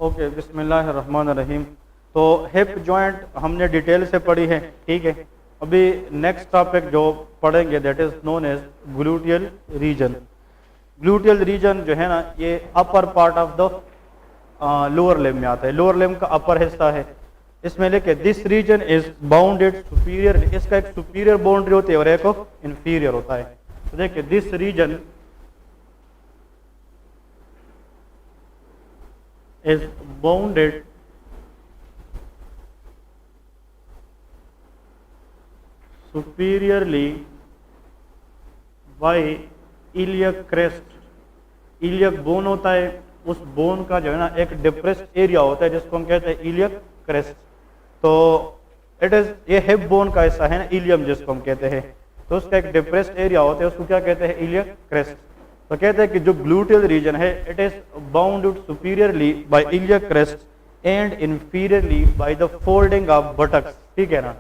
Okay, बिस्मिल्लाहिर्रहमानिर्रहीम। तो hip joint हमने डिटेल से पढ़ी है, ठीक है। अभी नेक्स्ट टॉपिक जो पढ़ेंगे that is known as gluteal region. Gluteal region जो है ना, ये upper part of the lower limb में आता है, लोअर लिम्ब का अपर हिस्सा है। इसमें लेके this region is bounded superior, इसका एक सुपीरियर बाउंड्री होती है और एक इंफीरियर होता है। तो देखिए this region is bounded superiorly by iliac crest। Iliac bone होता है, उस बोन का जो है ना एक डिप्रेस्ड एरिया होता है जिसको हम कहते हैं इलियक क्रेस्ट। तो इट इज, ये हिप बोन का हिस्सा है ना, इलियम जिसको हम कहते हैं, तो उसका एक डिप्रेस्ड एरिया होता है, उसको क्या कहते हैं, इलियक क्रेस्ट। तो कहते हैं कि जो ग्लूटियल रीजन है it is bounded superiorly by iliac crest and inferiorly by the folding of buttocks, ठीक है ना,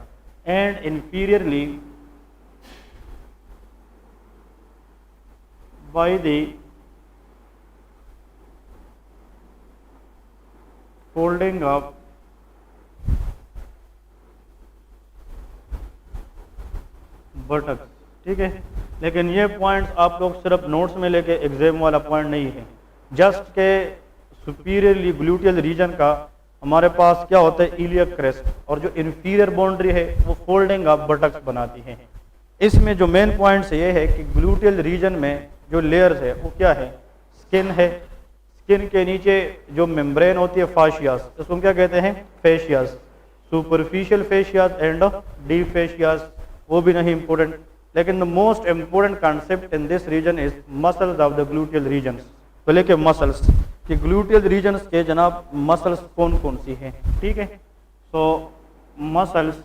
and inferiorly by the folding of buttocks, ठीक है। लेकिन ये पॉइंट्स आप लोग सिर्फ नोट्स में लेके एग्जाम वाला पॉइंट नहीं है, जस्ट के सुपीरियरली ग्लूटियल रीजन का हमारे पास क्या होता है, इलियक क्रेस्ट, और जो इंफीरियर बाउंड्री है वो फोल्डिंग ऑफ बटक्स बनाती है। इसमें जो मेन पॉइंट्स ये है कि ग्लूटियल रीजन में जो लेयर्स है वो क्या है, स्किन है, स्किन के नीचे जो मेम्ब्रेन होती है फाशियास, इसको क्या कहते हैं, fascias, superficial fascias and deep fascias, वो भी नहीं इंपॉर्टेंट। लेकिन the most important concept in this region is muscles of the gluteal region. तो लेके मसल्स कि ग्लूटियल रीजन्स के जनाब मसल्स कौन कौन सी हैं, ठीक है। So muscles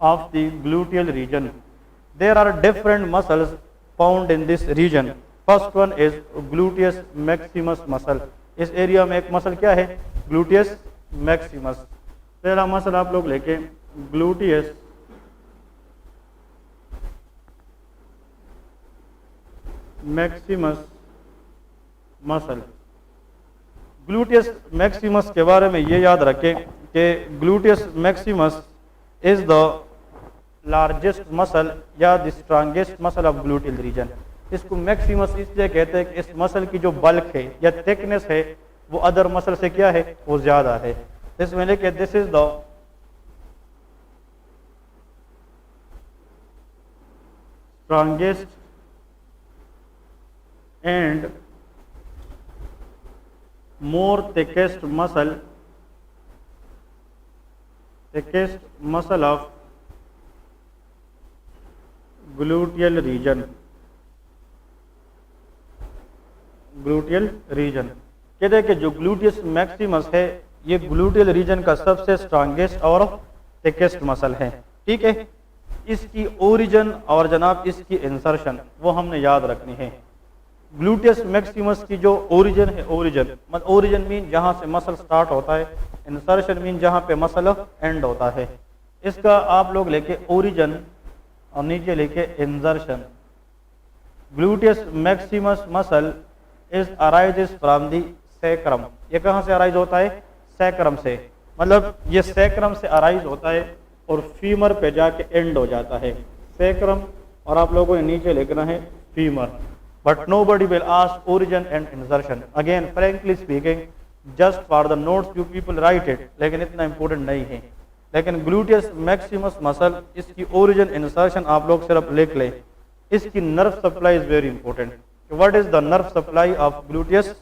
of the gluteal region, there are different muscles found in this region. First one is gluteus maximus muscle. इस एरिया में एक मसल क्या है, ग्लूटियस मैक्सिमस। पहला मसल आप लोग लेके gluteus maximus muscle. Gluteus maximus के बारे में ये याद रखें कि gluteus maximus is the largest muscle या the strongest muscle of gluteal region. इसको मैक्सिमस इसलिए कहते हैं कि इस मसल की जो बल्क है या थिकनेस है वो अदर मसल से क्या है, वो ज्यादा है। इसमें लेके this is the strongest and more thickest muscle of gluteal region। Gluteal region कहते हैं कि जो ग्लूटियस मैक्सिमस है ये ग्लूटियल रीजन का सबसे स्ट्रांगेस्ट और थिकेस्ट मसल है, ठीक है। इसकी ओरिजिन और जनाब इसकी इंसर्शन वो हमने याद रखनी है। ग्लूटियस मैक्सिमस की जो ओरिजिन है, ओरिजिन मीन जहां से मसल स्टार्ट होता है, इंसर्शन मीन जहां पे मसल एंड होता है। इसका आप लोग लेके ओरिजिन और नीचे लेके insertion. Gluteus maximus muscle is arises from the sacrum. ये कहां से अराइज होता है, सैक्रम से, मतलब ये सैक्रम से अराइज होता है और फीमर पे जाके एंड हो जाता है, सैक्रम, और आप लोगों ने नीचे लिखना है femur. But nobody will ask origin and insertion. Again, frankly speaking, just for the notes you people write it, लेकिन इतना important नहीं है। लेकिन ग्लूटियस मैक्सिमस मसल, इसकी ओरिजिन इंसर्शन आप लोग सिर्फ लिख ले। इसकी nerve supply is very important. What is the nerve supply of gluteus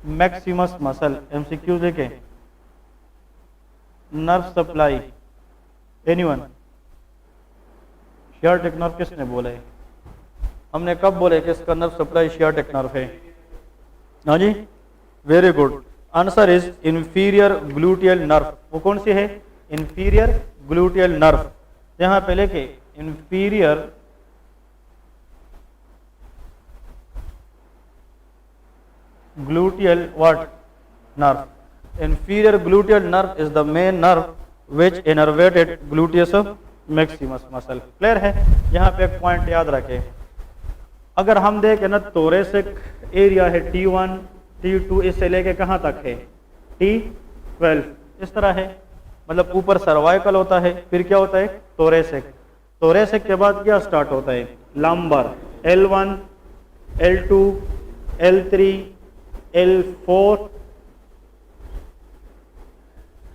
maximus muscle, MCQ देखें। Nerve supply, anyone? Sciatic nerve किसने बोला है? हमने कब बोले कि इसका नर्व सप्लाई शियाटिक नर्व है? हाँ जी, very good. Answer is inferior gluteal nerve. वो कौन सी है, इंफीरियर ग्लूटियल नर्व। यहां पे लेके inferior gluteal what nerve. Inferior gluteal nerve is the main nerve which innervated gluteus maximus muscle. Clear है? यहाँ पे एक पॉइंट याद रखें, अगर हम देखें ना थोरेसिक एरिया है T1 T2 इससे लेके कहाँ तक है, T12 इस तरह है, मतलब ऊपर सर्वाइकल होता है, फिर क्या होता है थोरेसिक, थोरेसिक के बाद क्या स्टार्ट होता है lumbar, L1 L2 L3 L4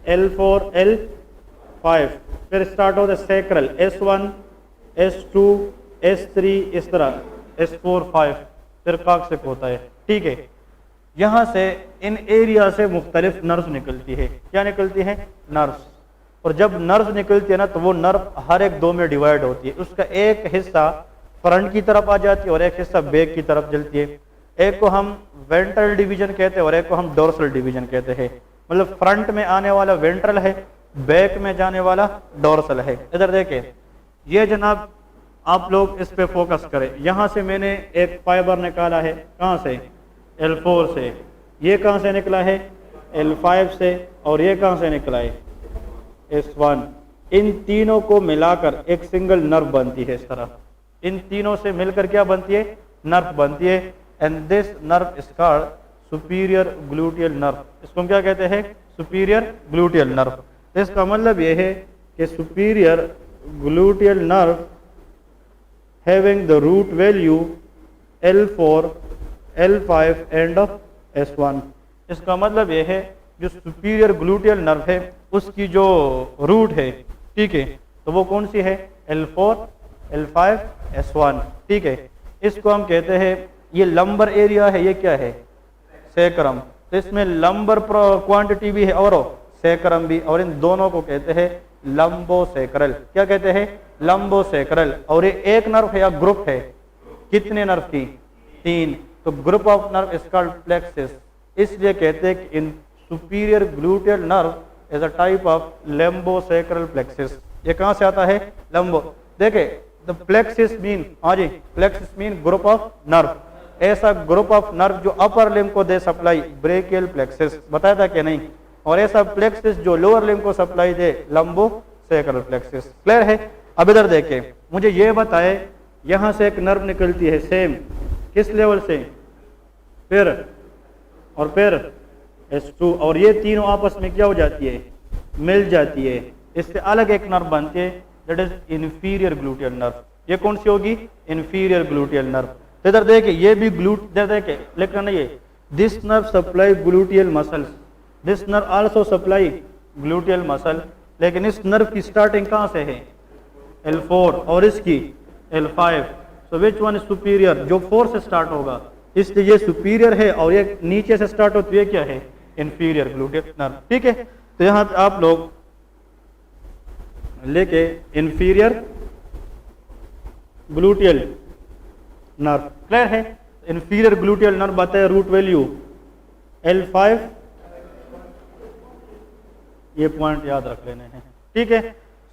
L5, फिर स्टार्ट होता है सैक्रल S1 S2 S3 इस तरह S4 5, फिर कॉक्सिक होता है। ठीक है, यहाँ से इन एरिया से मुख्तलिफ नर्व्स निकलती है। क्या निकलती है नर्व्स, और जब नर्व्स निकलती है ना तो वो नर्व हर एक दो में डिवाइड होती है। उसका एक हिस्सा फ्रंट की तरफ आ जाती है और एक हिस्सा बैक की तरफ चलती है। एक को हम वेंट्रल डिवीजन कहते हैं और एक को हम डोर्सल डिवीजन कहते हैं। मतलब फ्रंट में आने वाला वेंट्रल है, बैक में जाने वाला डोर्सल है। इधर देखें, ये जनाब आप लोग इस पे फोकस करें। यहाँ से मैंने एक फाइबर निकाला है, कहाँ से L4 से, ये कहाँ से निकला है L5 से, और ये कहाँ से निकला है S1। इन तीनों को मिलाकर एक सिंगल नर्व बनती है। इस तरह इन तीनों से मिलकर क्या बनती है नर्व बनती है। And this nerve is called superior gluteal nerve. इसको हम क्या कहते हैं सुपीरियर ग्लूटियल नर्व। इसका मतलब यह है कि superior gluteal nerve having the root value L4 L5 and S1। इसका मतलब यह है जो सुपीरियर ग्लूटियल नर्व है उसकी जो रूट है, ठीक है, तो वो कौन सी है L4 L5 S1। ठीक है, इसको हम कहते हैं, ये लंबर एरिया है, ये क्या है सैक्रम, तो इसमें लंबर क्वांटिटी भी है और सैक्रम भी, और इन दोनों को कहते हैं लंबोसैक्रल। क्या कहते हैं लंबोसैक्रल। और ये एक नर्व है या ग्रुप है, कितने नर्व की तीन, तो group of nerve is called plexus. इसलिए कहते हैं कि in superior gluteal nerve is a type of lumbosacral plexus. ये कहां से आता है लंबो। देखे द प्लेक्सिस मीन, हाँ जी plexus mean group of nerve, ऐसा ग्रुप ऑफ नर्व जो अपर लिम्ब को दे सप्लाई ब्रेकियल प्लेक्सिस, बताया था कि नहीं, और ऐसा प्लेक्सिस जो लोअर लिम्ब को सप्लाई दे लंबोसैक्रल प्लेक्सिस। क्लियर है। अब इधर देखें, मुझे ये बताए यहां से एक नर्व निकलती है सेम किस लेवल से, फिर और फिर S2, और ये तीनों आपस में क्या हो जाती है मिल जाती है, इससे अलग एक नर्व बनती है that is inferior gluteal nerve. ये कौन सी होगी इंफीरियर ग्लूटियल नर्व। तो इधर देखे ये भी इधर देखे लिखना नहीं है, this nerve supply gluteal muscles, this nerve also supply gluteal muscle, लेकिन इस नर्व की स्टार्टिंग कहाँ से है L4 और इसकी L5। So which one is superior, जो 4 से स्टार्ट होगा, इसलिए ये सुपीरियर है, और ये नीचे से स्टार्ट होती है क्या है इंफीरियर ग्लूटियल नर्व। ठीक है, तो यहां पे आप लोग लेके इंफीरियर ग्लूटियल नर्व। क्लियर है। इंफीरियर ग्लूटियल नर्व बताए रूट वैल्यू L5, ये पॉइंट याद रख लेने हैं। ठीक है,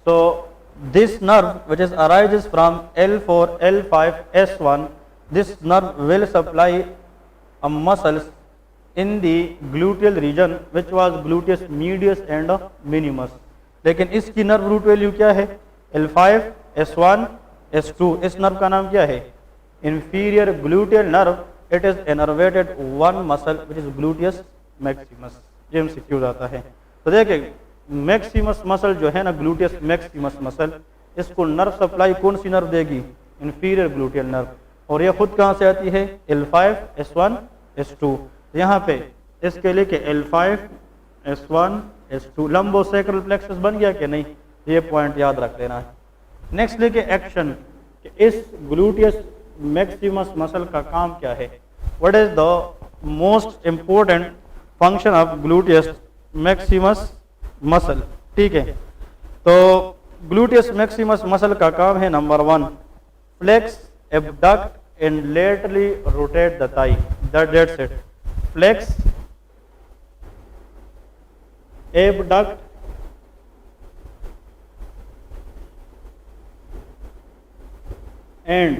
so this nerve which is arises from L4 L5 S1, this nerve will supply a muscles in the gluteal region which was gluteus medius and minimus। लेकिन इसकी नर्व रूट वैल्यू क्या है L5 S1 S2। इस nerve का नाम क्या है inferior gluteal nerve। it is innervated one muscle which is gluteus maximus। ये MCQ आता है। तो देखिए मैक्सिमस मसल जो है ना ग्लूटियस मैक्सिमस मसल, इसको नर्व सप्लाई कौन सी नर्व देगी इंफीरियर ग्लूटियल नर्व, और ये खुद कहाँ से आती है L5 S1 S2। यहाँ पे इसके लिए कि L5 S1 S2 lumbosacral plexus बन गया कि नहीं, ये पॉइंट याद रख लेना है। नेक्स्ट लेके एक्शन, कि इस ग्लूटियस मैक्सिमस मसल का काम क्या है, what is the most important function of gluteus maximus muscle. ठीक है, तो ग्लूटियस मैक्सिमस मसल का काम है number 1 flex abduct and laterally rotate the thigh। That's it। Flex, abduct and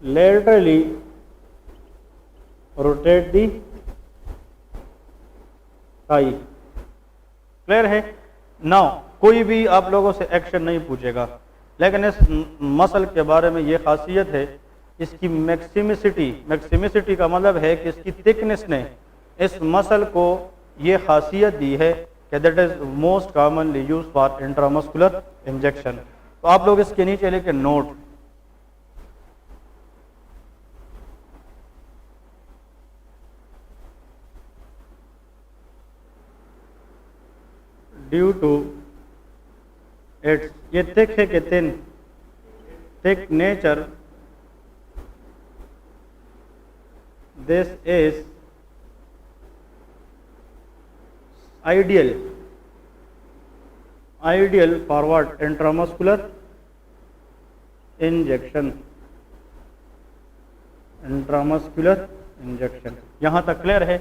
laterally rotate the thigh। Clear है। Now कोई भी आप लोगों से एक्शन नहीं पूछेगा, लेकिन इस मसल के बारे में ये खासियत है, इसकी मैक्सिमिसिटी, मैक्सिमिसिटी का मतलब है कि इसकी थिकनेस ने इस मसल को ये खासियत दी है कि that is most commonly use for intramuscular injection. तो आप लोग इसके नीचे लेके नोट, ड्यू टू इट्स, ये थिक है कि thin, thick nature, this is ideal for what? Intramuscular injection, intramuscular injection. यहां तक क्लियर है?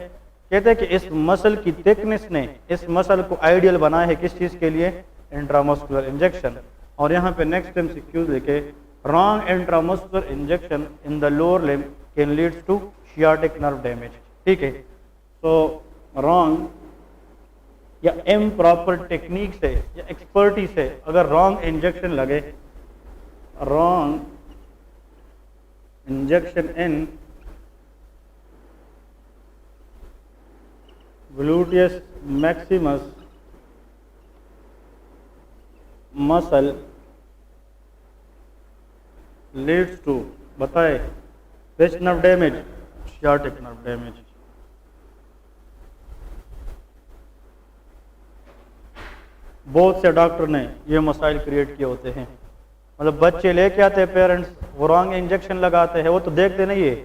कहते हैं कि इस मसल की थिकनेस ने इस मसल को आइडियल बनाया है किस चीज के लिए? Intramuscular injection. और यहाँ पे नेक्स्ट एमसीक्यू देखे, wrong intramuscular injection in the lower limb can leads to sciatic nerve damage. ठीक है, तो रॉन्ग या इम्प्रॉपर टेक्निक से या एक्सपर्टी से अगर रॉन्ग इंजेक्शन लगे, wrong injection in gluteus maximus muscle leads to, बताए, which nerve damage? Sciatic nerve damage. बहुत से डॉक्टर ने ये मसाइल क्रिएट किए होते हैं, मतलब बच्चे लेके आते हैं पेरेंट्स, वो रॉन्ग इंजेक्शन लगाते हैं, वो तो देखते नहीं है,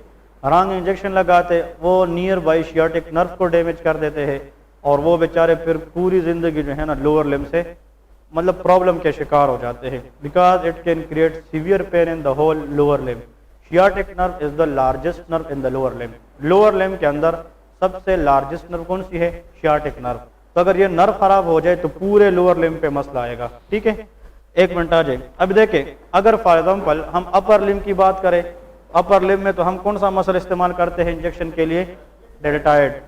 रॉन्ग इंजेक्शन लगाते वो नियर बाई सियाटिक नर्व को डैमेज कर देते हैं और वो बेचारे फिर पूरी जिंदगी जो है ना लोअर लिम्ब से मतलब प्रॉब्लम के शिकार हो जाते हैं, because it can create severe pain in the whole lower limb. Sciatic nerve is the largest nerve in the lower limb. Lower limb के अंदर सबसे लार्जेस्ट नर्व कौन सी है? Sciatic nerve. तो अगर ये नर्व खराब हो जाए तो पूरे लोअर लिम्ब पे मसला आएगा। ठीक है, एक मिनट आ जाए। अब देखें, अगर फॉर एग्जाम्पल हम अपर लिम्ब की बात करें, अपर लिम्ब में तो हम कौन सा मसल इस्तेमाल करते हैं इंजेक्शन के लिए? डेल्टाइड।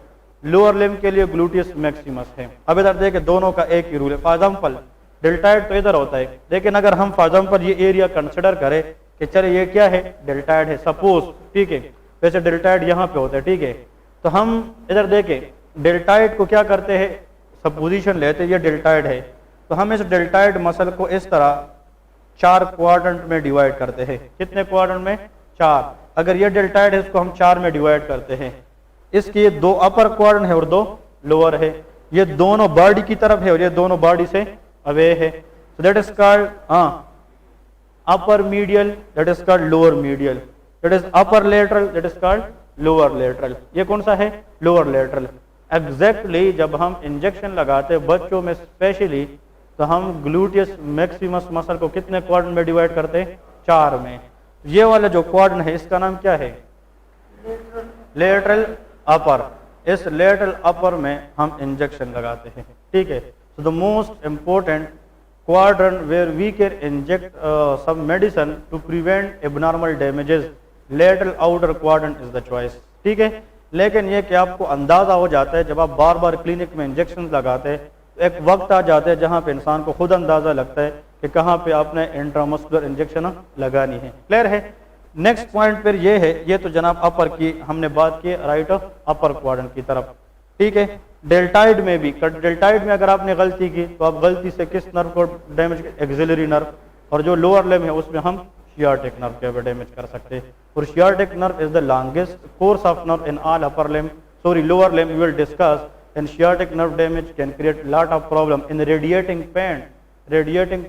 लोअर लिम्ब के लिए ग्लूटियस मैक्सिमस है। अब इधर देखें, दोनों का एक ही रूल है। फॉर एग्जाम्पल डेल्टाइड तो इधर होता है, लेकिन अगर हम फॉर एग्जाम्पल ये एरिया कंसिडर करें कि चले ये क्या है? डेल्टाइड है सपोज। ठीक है, वैसे डेल्टाइड यहाँ पे होता है। ठीक है, तो हम इधर देखें, डेल्टाइड को क्या करते हैं? सपोजिशन लेते हैं ये डेल्टाइड है, तो हम इस डेल्टाइड मसल को इस तरह 4 क्वाड्रेंट में डिवाइड करते हैं। कितने क्वाड्रेंट में? 4। अगर ये डेल्टाइड है इसको हम 4 में डिवाइड करते हैं। इसके ये 2 अपर क्वाड्रेंट है और 2 लोअर है, ये दोनों बॉडी की तरफ है और ये दोनों बॉडी से अवे है। So that is called upper medial, that is called lower medial, that is upper lateral, that is called lower lateral. ये कौन सा है? Lower lateral. एग्जैक्टली जब हम इंजेक्शन लगाते हैं बच्चों में स्पेशली, तो हम ग्लूटियस मैक्सिमस मसल को कितने क्वाड्रेंट में डिवाइड करते हैं? 4 में। ये वाला जो क्वाड्रेंट है इसका नाम क्या है? लेटरल अपर। इस लेटरल अपर में हम इंजेक्शन लगाते हैं। ठीक है, so the most important quadrant where we can inject some medicine to prevent abnormal damages, lateral outer quadrant is the choice। ठीक है, लेकिन ये कि आपको अंदाजा हो जाता है जब आप बार बार क्लिनिक में इंजेक्शन लगाते हैं, तो एक वक्त आ जाता है जहाँ पे इंसान को खुद अंदाजा लगता है कि कहाँ पे आपने इंट्रामस्कुलर इंजेक्शन लगानी है। क्लियर है? नेक्स्ट पॉइंट फिर ये है, ये तो जनाब अपर की हमने बात की, राइट ऑफ अपर क्वाड्रेंट की तरफ। ठीक है, डेल्टाइड में भी, डेल्टाइड में अगर आपने गलती की तो आप गलती से किस नर्व को डैमेज? Axillary nerve. और जो लोअर लिम्ब है उसमें हम सियाटिक नर्व के डैमेज कर सकते हैं। और sciatic nerve is the longest course of nerve in all upper limb, sorry lower limb we will discuss. And sciatic nerve damage can create lot of problem in radiating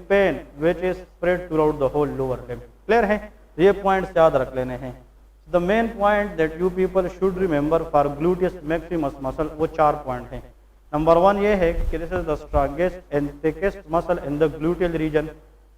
pain which is spread throughout the whole lower limb. Clear है? ये points याद रख लेने हैं। The main point that you people should remember for gluteus maximus muscle, वो 4 point हैं। Number 1 ये है कि this is the strongest and thickest muscle in the gluteal region.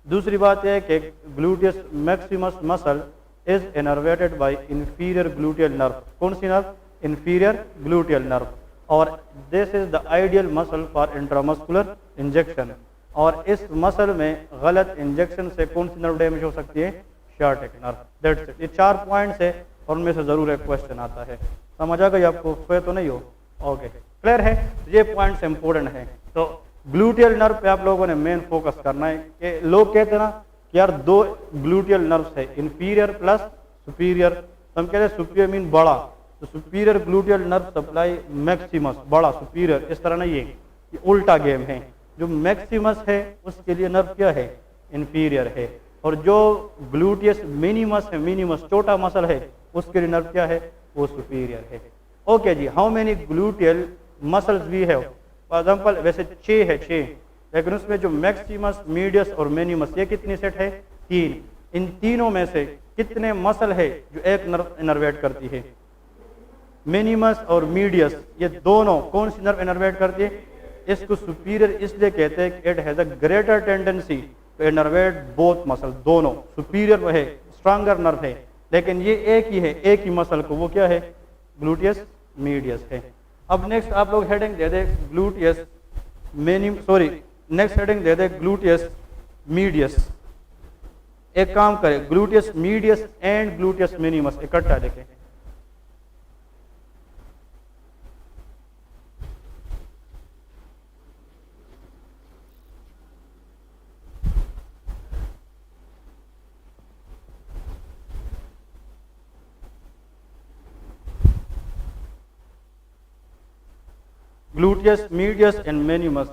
दूसरी बात यह है कि gluteus maximus muscle is innervated by inferior gluteal nerve. कौन सी नर्व? Inferior gluteal nerve. और this is the ideal muscle for intramuscular injection. और इस मसल में गलत इंजेक्शन से कौन सी नर्व डैमेज हो सकती है? Sciatic nerve. That's it. ये 4 पॉइंट्स है और उनमें से जरूर एक क्वेश्चन आता है। समझ आ गई आपको? सोए तो नहीं हो? ओके, क्लियर है? ये पॉइंट्स इंपॉर्टेंट है। तो ग्लूटियल नर्व पे आप लोगों ने मेन फोकस करना है कि लोग कहते हैं ना कि यार 2 ग्लूटियल नर्व्स है, इंफीरियर प्लस सुपीरियर। तो हम कहते हैं सुपीरियर मीन बड़ा, तो superior gluteal nerve supply Maximus, बड़ा सुपीरियर, इस तरह नहीं है, ये उल्टा गेम है। जो मैक्सिमस है उसके लिए नर्व क्या है, इंफीरियर है, और जो ग्लूटियस मिनिमस है, मिनिमस छोटा मसल है, उसके लिए नर्व क्या है, वो सुपीरियर है। ओके जी, how many gluteal muscles we have? For example वैसे 6 है, 6, लेकिन उसमें जो मैक्सिमस, मीडियस और मिनिमस, ये कितनी सेट है, 3। इन तीनों में से कितने मसल है जो एक नर्व इनर्वेट करती है? मिनिमस और मीडियस, ये दोनों कौन सी नर्व इनर्वेट करती है? इसको सुपीरियर इसलिए कहते हैं कि it has a greater tendency to innervate both muscle, दोनों सुपीरियर है, स्ट्रॉन्गर नर्व है, लेकिन ये एक ही है, एक ही मसल को, वो क्या है, ग्लूटियस मीडियस है। अब नेक्स्ट आप लोग हेडिंग दे दे ग्लूटियस नेक्स्ट हेडिंग दे दे ग्लूटियस मीडियस। एक काम करें, gluteus medius and gluteus minimus इकट्ठा लिखें। Gluteus medius and minimus.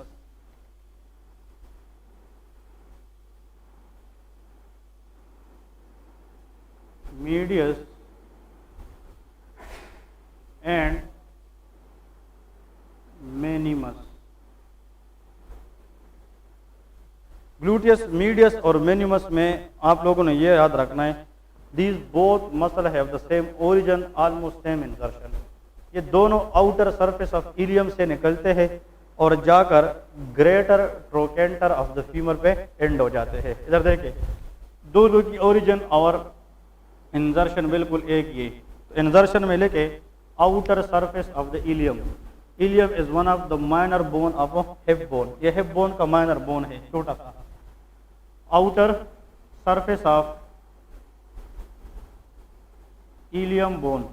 Medius and minimus. Gluteus medius और मिनिमस में आप लोगों ने ये याद रखना है, these both muscle have the same origin, almost same insertion. ये दोनों आउटर सरफेस ऑफ इलियम से निकलते हैं और जाकर greater trochanter of the femur पे एंड हो जाते हैं। इधर देखिए, दोनों की ओरिजिन और इंसर्शन बिल्कुल एक ही है। तो इंसर्शन में लेके outer surface of the ilium, ilium is one of the minor bone of hip bone, ये हिप बोन का माइनर बोन है, छोटा सा। Outer surface of ilium bone,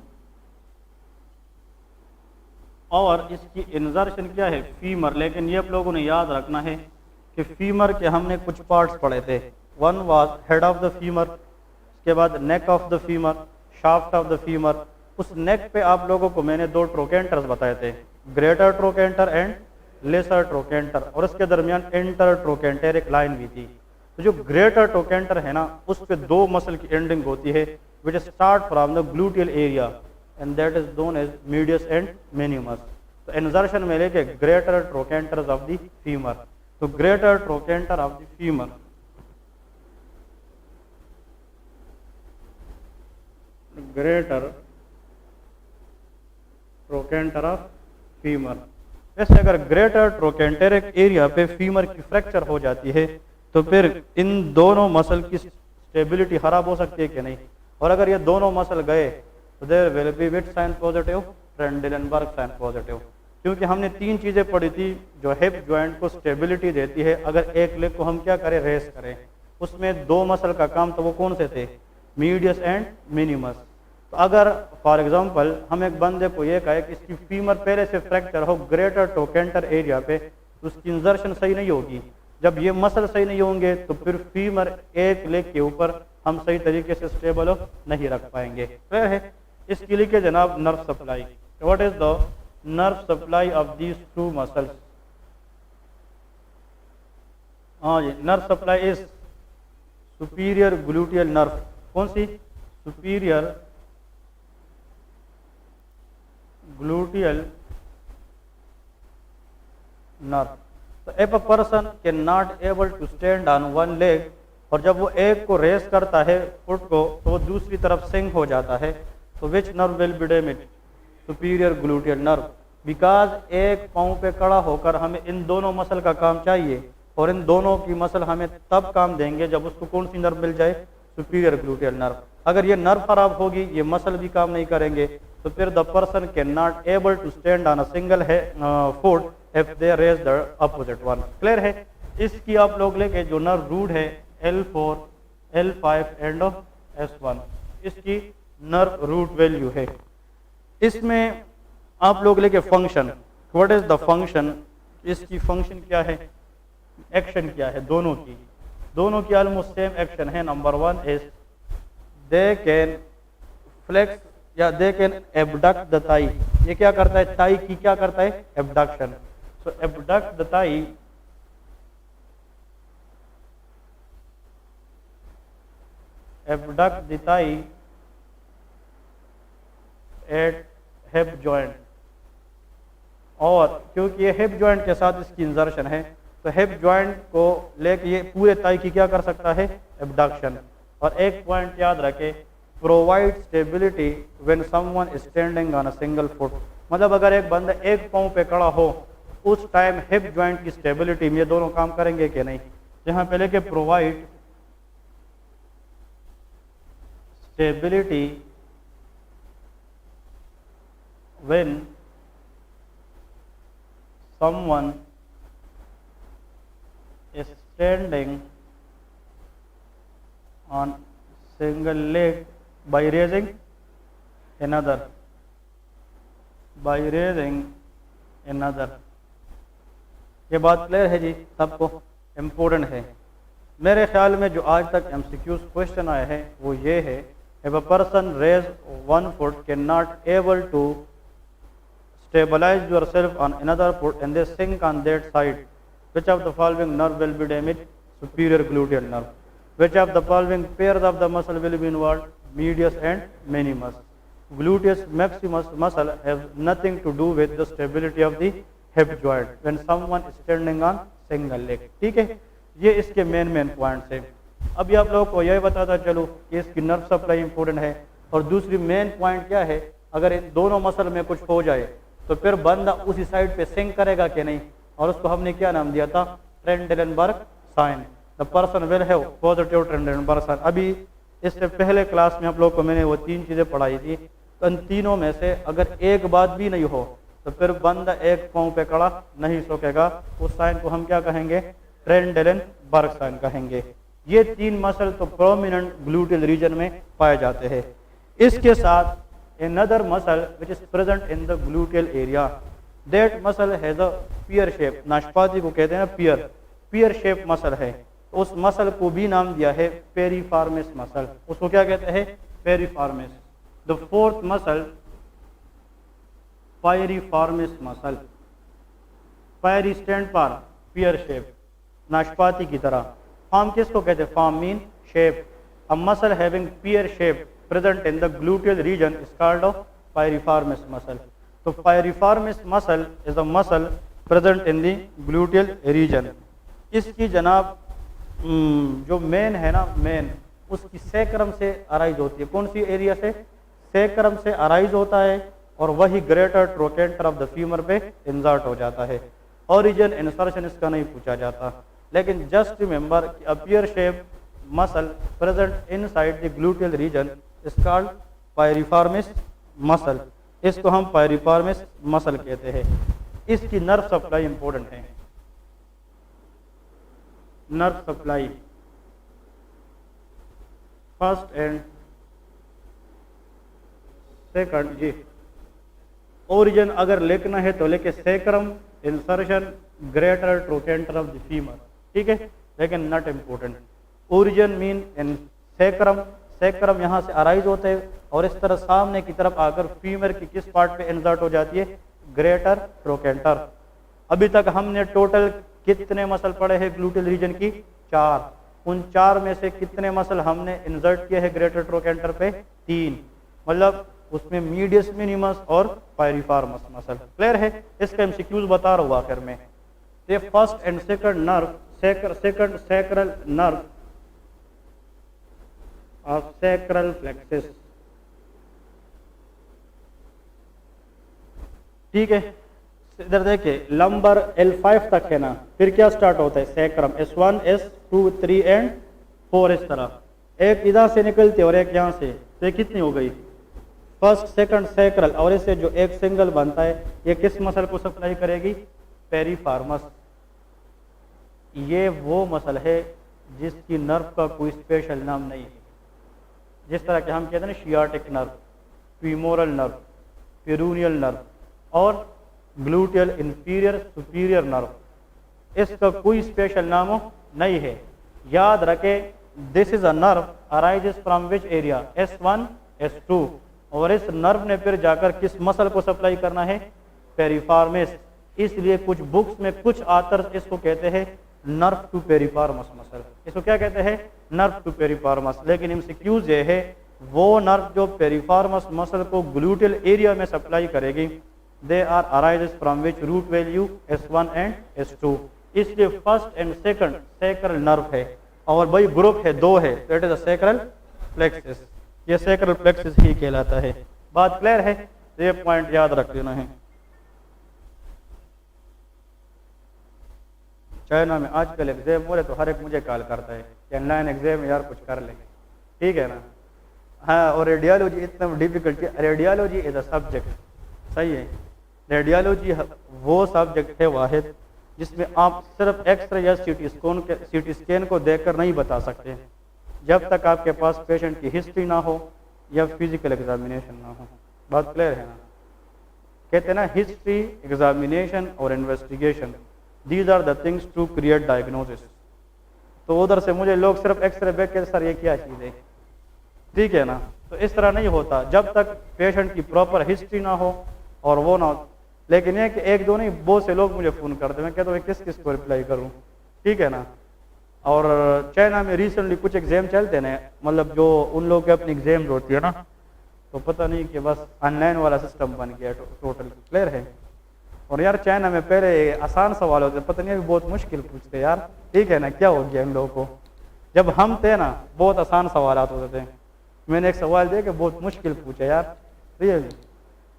और इसकी इंसर्शन क्या है, फीमर। लेकिन ये आप लोगों ने याद रखना है कि फीमर के हमने कुछ पार्ट्स पढ़े थे। One was head of the femur, उसके बाद neck of the femur, shaft of the femur. उस नेक पे आप लोगों को मैंने 2 ट्रोकेंटर्स बताए थे, greater trochanter and lesser trochanter, और उसके दरमियान इंटर ट्रोकेंटेरिक लाइन भी थी। तो जो ग्रेटर ट्रोकेंटर है ना, उस पे 2 मसल की एंडिंग होती है which start from the gluteal area, and that is known as medius and minimus. तो इंसर्शन में लेके greater trochanters of the femur, तो greater trochanter of the femur, greater trochanter of femur. वैसे अगर greater trochanteric area पे femur की fracture हो जाती है तो फिर इन दोनों मसल की स्टेबिलिटी खराब हो सकती है कि नहीं? और अगर ये दोनों मसल गए तो there will be which sign positive, Trendelenburg sign positive. क्योंकि हमने 3 चीजें पढ़ी थी जो हिप जॉइंट को स्टेबिलिटी देती है। अगर एक लेग को हम क्या करें, रेस करें, उसमें 2 मसल का काम, तो वो कौन से थे, मीडियस एंड मिनिमस। तो अगर फॉर एग्जांपल हम एक बंदे को ये कहे कि इसकी फीमर पहले से फ्रैक्चर हो ग्रेटर ट्रोकेंटर एरिया पे, तो उसकी इंसर्शन सही नहीं होगी। जब ये मसल सही नहीं होंगे तो फिर फीमर एक लेग के ऊपर हम सही तरीके से स्टेबल नहीं रख पाएंगे। फिर है इसके लिए जनाब nerve supply. What is the nerve supply of these 2 muscles? हाँ जी, nerve supply is superior gluteal nerve. कौन सी? Superior gluteal nerve. तो if a person can not able to stand on one leg, और जब वो एक को रेस करता है फुट को, तो वो दूसरी तरफ सिंक हो जाता है, तो which nerve will be damage? Superior gluteal nerve. Because एक पाँव पे खड़ा होकर हमें इन दोनों मसल का काम चाहिए, और इन दोनों की मसल हमें तब काम देंगे जब उसको कौन सी नर्व मिल जाए, सुपीरियर ग्लूटियल नर्व। अगर ये नर्व खराब होगी, ये मसल भी काम नहीं करेंगे, तो फिर the person can not able to stand on a single foot if they raise the opposite one. Clear है? इसकी आप लोग लेके जो नर्व रूट है L4, L5 एंड S1, इसकी नर्व रूट वैल्यू है। इसमें आप लोग लेके function, what is the function, इसकी फंक्शन क्या है, एक्शन क्या है, दोनों की ऑलमोस्ट सेम एक्शन है। Number 1 is they can flex या they can abduct the thigh, ये क्या करता है, थाई की क्या करता है, abduction. So abduct the thigh, abduct the thigh at hip joint, और क्योंकि ये हिप जॉइंट के साथ इसकी इंजर्शन है तो हिप जॉइंट को लेके ये पूरे थाई की क्या कर सकता है, एबडक्शन। और एक पॉइंट याद रखे, provide stability when someone standing on a single foot, मतलब अगर एक बंदा एक पांव पे खड़ा हो उस टाइम हिप जॉइंट की स्टेबिलिटी में ये दोनों काम करेंगे कि नहीं। यहाँ पे लेके provide stability when someone is standing on single leg by raising another, by raising another। ये बात क्लियर है जी सबको, इम्पोर्टेंट है। मेरे ख्याल में जो आज तक MCQs क्वेश्चन आए हैं वो ये है, if a person raise 1 foot cannot able to stabilize yourself on another foot and they sink on that side, which of the following nerve will be damaged, superior gluteal nerve। which of the following pairs of the muscle will be involved, medius and minimus। gluteus maximus muscle has nothing to do with the stability of the hip joint when someone is standing on single leg। ठीक है, ये इसके main points है। अभी आप लोगों को यह बताता चलो कि इसकी नर्व सप्लाई इंपॉर्टेंट है, और दूसरी मेन पॉइंट क्या है, अगर इन दोनों मसल में कुछ हो जाए तो फिर बंदा उसी साइड पे सिंक करेगा कि नहीं, और उसको हमने क्या नाम दिया था, Trendelenburg sign. The person will have positive Trendelenburg sign. अभी इससे पहले क्लास में आप लोग को मैंने वो 3 चीज़ें पढ़ाई थी, तो इन तीनों में से अगर एक बात भी नहीं हो तो फिर बंदा एक पाँव पे खड़ा नहीं सोकेगा, उस साइन को हम क्या कहेंगे, ट्रेंडेलेनबर्ग साइन कहेंगे। ये 3 मसल तो प्रोमिनेंट ग्लूटियल रीजन में पाए जाते हैं। इसके साथ another muscle which is present in the gluteal area, that muscle has a pear shape। नाशपाती को कहते हैं ना pear shape मसल है, तो उस मसल को भी नाम दिया है पेरिफॉर्मिस मसल। उसको क्या कहते हैं, पेरिफॉर्मिस। The fourth muscle piriformis muscle. पायरी स्टैंड फॉर pear shape, नाशपाती की तरह। फॉर्म किसको कहते हैं, form mean shape. A muscle having pear shape present in the gluteal region is called of pyriformis muscle। तो pyriformis muscle is a muscle present in the gluteal region। इसकी जनाब जो मेन है ना, मेन उसकी सैक्रम से arise होती है। कौन सी एरिया से, सैक्रम से अराइज होता है, और वही greater trochanter of the femur पे इंसर्ट हो जाता है। ओरिजिन इंसर्शन इसका नहीं पूछा जाता, लेकिन just remember a pear shape muscle present inside the gluteal region is called piriformis muscle. इसको हम पायरिफॉर्मिस मसल कहते हैं। इसकी नर्व सप्लाई इंपॉर्टेंट है। Nerve supply first and second जी। ओरिजिन अगर लिखना है तो लेके sacrum insertion greater trochanter of the femur, ठीक है, लेकिन not important. Origin mean in sacrum, sacrum यहाँ से अराइज होते हैं और इस तरह सामने की तरफ आकर फीमर की किस पार्ट पे इंसर्ट हो जाती है, ग्रेटर ट्रोकेंटर। अभी तक हमने टोटल कितने मसल पढ़े हैं ग्लूटियल रीजन की, 4। उन 4 में से कितने मसल हमने इंसर्ट किए हैं ग्रेटर ट्रोकेंटर पे, 3। मतलब उसमें मीडियस मिनिमस और पायरिफॉर्मस मसल। क्लियर है, इसका एमसीक्यूज बता रहा हूँ आखिर में। ये first and second nerve, second sacral nerve of sacral plexus, ठीक है। इधर देखिए लंबर L5 तक है ना, फिर क्या स्टार्ट होता है, सैक्रम S1 S2 3 एंड 4 इस तरह। एक इधर से निकलती है और एक यहाँ से, तो कितनी हो गई, फर्स्ट सेकंड सैक्रल। और इससे जो एक सिंगल बनता है ये किस मसल को सप्लाई करेगी, पेरिफॉर्मस। ये वो मसल है जिसकी नर्व का कोई स्पेशल नाम नहीं है। जिस तरह के हम कहते हैं ना sciatic nerve, femoral nerve, peroneal nerve और ग्लूटियल इंफीरियर सुपीरियर नर्व, इसका कोई स्पेशल नाम नहीं है। याद रखें, this is a nerve arises from which area, S1 S2 और इस नर्व ने फिर जाकर किस मसल को सप्लाई करना है, पेरिफॉर्मिस। इसलिए कुछ बुक्स में कुछ आथर्स इसको कहते हैं नर्व टू पेरिफॉर्मस मसल। इसको क्या कहते हैं, नर्व टू पेरिफॉर्मस। लेकिन एमसीक्यूज ये है वो नर्व जो पेरिफॉर्मस मसल को ग्लूटियल एरिया में सप्लाई करेगी, they are arises from which root value S1 and S2। इसलिए first and second sacral nerve है और भाई ग्रुप है, दो है, that is the sacral plexus. ये सैक्रल प्लेक्सिस ही कहलाता है। बात क्लियर है, ये पॉइंट याद रख लेना है। चाइना में आजकल एग्जाम हो रहे तो हर एक मुझे कॉल करता है कि ऑनलाइन एग्जाम यार कुछ कर लेंगे, ठीक है ना। हाँ, और रेडियोलॉजी इतना डिफिकल्ट है। रेडियोलॉजी इज अ सब्जेक्ट, सही है। रेडियोलॉजी वो सब्जेक्ट है वाहिद जिसमें आप सिर्फ एक्सरे या सीटी स्कैन को देखकर नहीं बता सकते जब तक आपके पास पेशेंट की हिस्ट्री ना हो या फिजिकल एग्जामिनेशन ना हो। बात क्लियर है ना। कहते हैं ना हिस्ट्री, एग्जामिनेशन और investigation, these are the things to create diagnosis. तो उधर से मुझे लोग सिर्फ एक्सरे देख के सर ये क्या चीज़ है, ठीक है ना। तो इस तरह नहीं होता जब तक पेशेंट की प्रॉपर हिस्ट्री ना हो और वो ना हो। लेकिन ये कि एक दो नहीं, बहुत से लोग मुझे फ़ोन करते, मैं कहता हूँ किस किस को रिप्लाई करूँ, ठीक है ना। और चाइना में रिसेंटली कुछ एग्जाम चलते ना, मतलब जो उन लोगों की अपनी एग्जाम होती है ना, तो पता नहीं कि बस ऑनलाइन वाला सिस्टम बन गया टोटल। क्लियर है। और यार चाइना में पहले आसान सवाल होते, पता नहीं अभी बहुत मुश्किल पूछते यार, ठीक है ना। क्या हो गया इन लोगों को, जब हम थे ना बहुत आसान सवाल होते थे। मैंने एक सवाल दिया कि बहुत मुश्किल पूछे यार, रियली।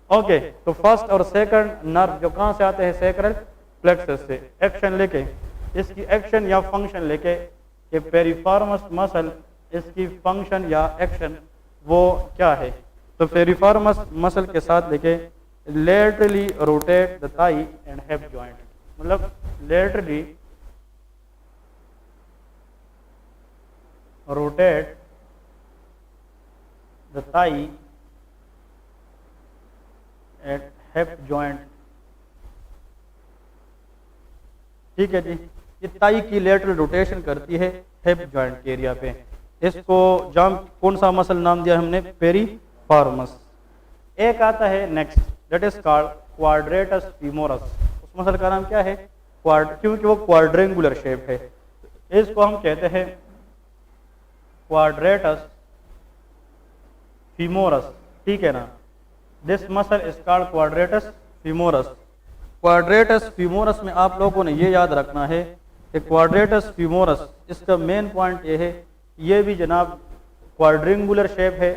ओके, तो फर्स्ट और सेकंड नर्व जो कहाँ से आते हैं, सैक्रल प्लेक्सस से। एक्शन लेके, इसकी एक्शन या फंक्शन लेके कि पेरिफॉर्मस मसल, इसकी फंक्शन या एक्शन वो क्या है। तो पेरिफॉर्मस मसल के साथ लेके laterally rotate the thigh and hip joint, मतलब laterally rotate the thigh at hip joint, ठीक है जी। ये थाई की लेटरल रोटेशन करती है हिप जॉइंट के एरिया पे। इसको जाम कौन सा मसल नाम दिया हमने, पेरिफॉर्मस। एक आता है next, that is called quadratus femoris. उस मसल का नाम क्या है, क्योंकि वो क्वाड्रेंगुलर शेप है, इसको हम कहते हैं क्वाड्रेटस फीमोरस, ठीक है ना। This muscle is called quadratus femoris. Quadratus femoris में आप लोगों ने ये याद रखना है कि क्वाड्रेटस फीमोरस, इसका मेन पॉइंट ये है, ये भी जनाब क्वाड्रेंगुलर शेप है,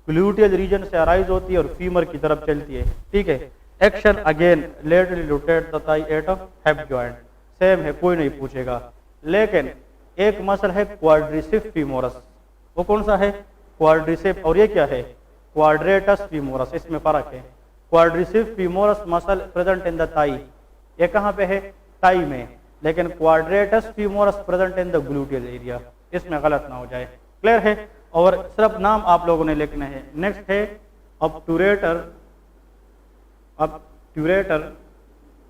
ग्लूटियल रीजन से अराइज होती है और फीमर की तरफ चलती है, ठीक है। Action again laterally rotate the thigh at hip joint, same है, कोई नहीं पूछेगा। लेकिन एक मसल है क्वाड्रिसेप फीमोरस, वो कौन सा है, क्वाड्रिसेप। और ये क्या है, क्वाड्रेटस फीमोरस। इसमें फर्क है। Quadricep femoris muscle present in the thigh, ये कहाँ पे है, थाई में। लेकिन quadratus femoris present in the gluteal area, इसमें गलत ना हो जाए। क्लियर है। और सिर्फ नाम आप लोगों ने लिखने हैं। नेक्स्ट है ऑब्टूरेटर। ऑब्टूरेटर,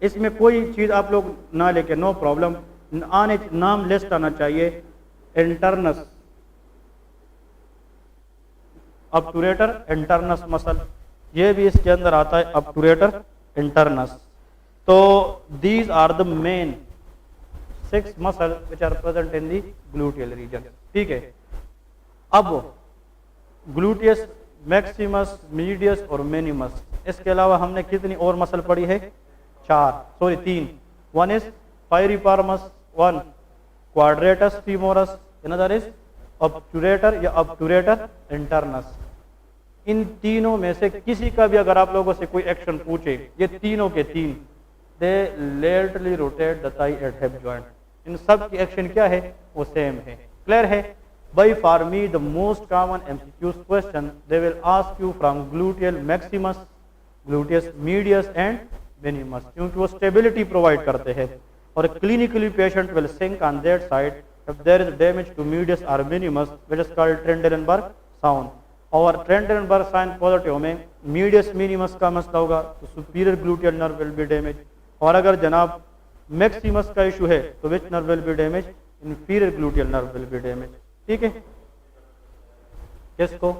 इसमें कोई चीज आप लोग ना लेके, नो प्रॉब्लम, आने नाम लिस्ट आना चाहिए। इंटरनस, ऑब्टूरेटर इंटरनस मसल, ये भी इसके अंदर आता है, ऑब्टूरेटर इंटरनस। तो these are the main 6 muscle which are present in the gluteal region, ठीक है। अब ग्लूटियस, मैक्सिमस, मीडियस और मिनिमस, इसके अलावा हमने कितनी और मसल पढ़ी है, 3। One is piriformis, one quadratus femoris, another is obturator या ऑब्टूरेटर इंटरनस। इन तीनों में से किसी का भी अगर आप लोगों से कोई एक्शन पूछे, ये तीनों के तीन, they laterally rotate the thigh at hip joint, इन सब की एक्शन क्या है, वो सेम है। क्लियर है। By for me the most common MCQ question they will ask you from gluteal maximus, gluteus medius and minimus, क्योंकि वो stability provide करते हैं। और clinically patient will sink on that side if there is damage to medius or minimus, which is called Trendelenburg sound। और Trendelenburg sign positive में medius minimus का मसला होगा तो superior gluteal nerve will be damaged। और अगर जनाब maximus का इशू है तो which nerve will be damaged, inferior gluteal nerve will be damaged, ठीक है। किसको,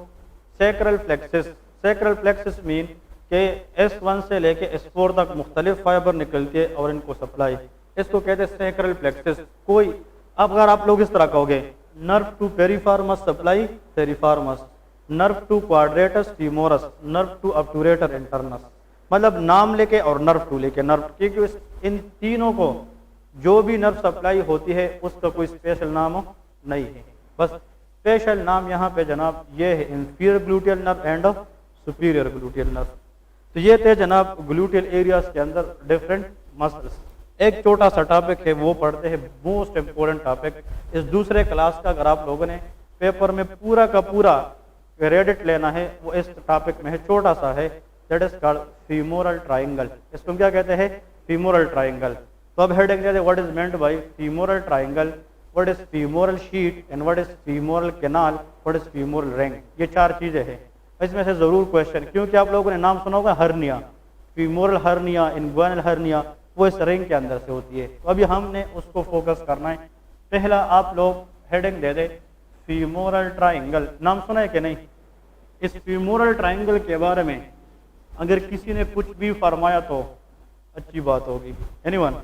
sacral plexus, sacral plexus mean के S1 से लेके S4 तक मुख्तलिफ फाइबर निकलती है और इनको सप्लाई, इसको कहते हैं सैक्रल प्लेक्सस। कोई अब अगर आप लोग इस तरह कहोगे nerve to piriformis supply piriformis, nerve to quadratus femoris, nerve to obturator internus, मतलब नाम लेके और नर्व टू लेके नर्व, क्योंकि इन तीनों को जो भी नर्व सप्लाई होती है उसका कोई स्पेशल नाम नहीं है, बस स्पेशल नाम यहाँ पे जनाब ये है inferior gluteal nerve and superior gluteal nerve. तो ये थे जनाब ग्लूटियल एरियाज के अंदर डिफरेंट मसल्स। एक छोटा सा टॉपिक है वो पढ़ते हैं, मोस्ट इम्पोर्टेंट टॉपिक इस दूसरे क्लास का। अगर आप लोगों ने पेपर में पूरा का पूरा क्रेडिट लेना है वो इस टॉपिक में है, छोटा सा है, that is called femoral triangle. इसको क्या कहते हैं? Femoral triangle. तो अब हेडिंग कहते हैं what is meant by femoral triangle, what is femoral sheet and what is femoral canal, what is femoral ring. ये चार चीजें हैं, इसमें से जरूर क्वेश्चन, क्योंकि आप लोगों ने नाम सुना होगा हर्निया, फीमोरल हर्निया, इन्गुइनल हर्निया, वो इस रिंग के अंदर से होती है। तो अभी हमने उसको फोकस करना है। पहला आप लोग हेडिंग दे दे फीमोरल ट्राइंगल। नाम सुना है कि नहीं? इस फीमोरल ट्राइंगल के बारे में अगर किसी ने कुछ भी फरमाया तो अच्छी बात होगी। एनीवन?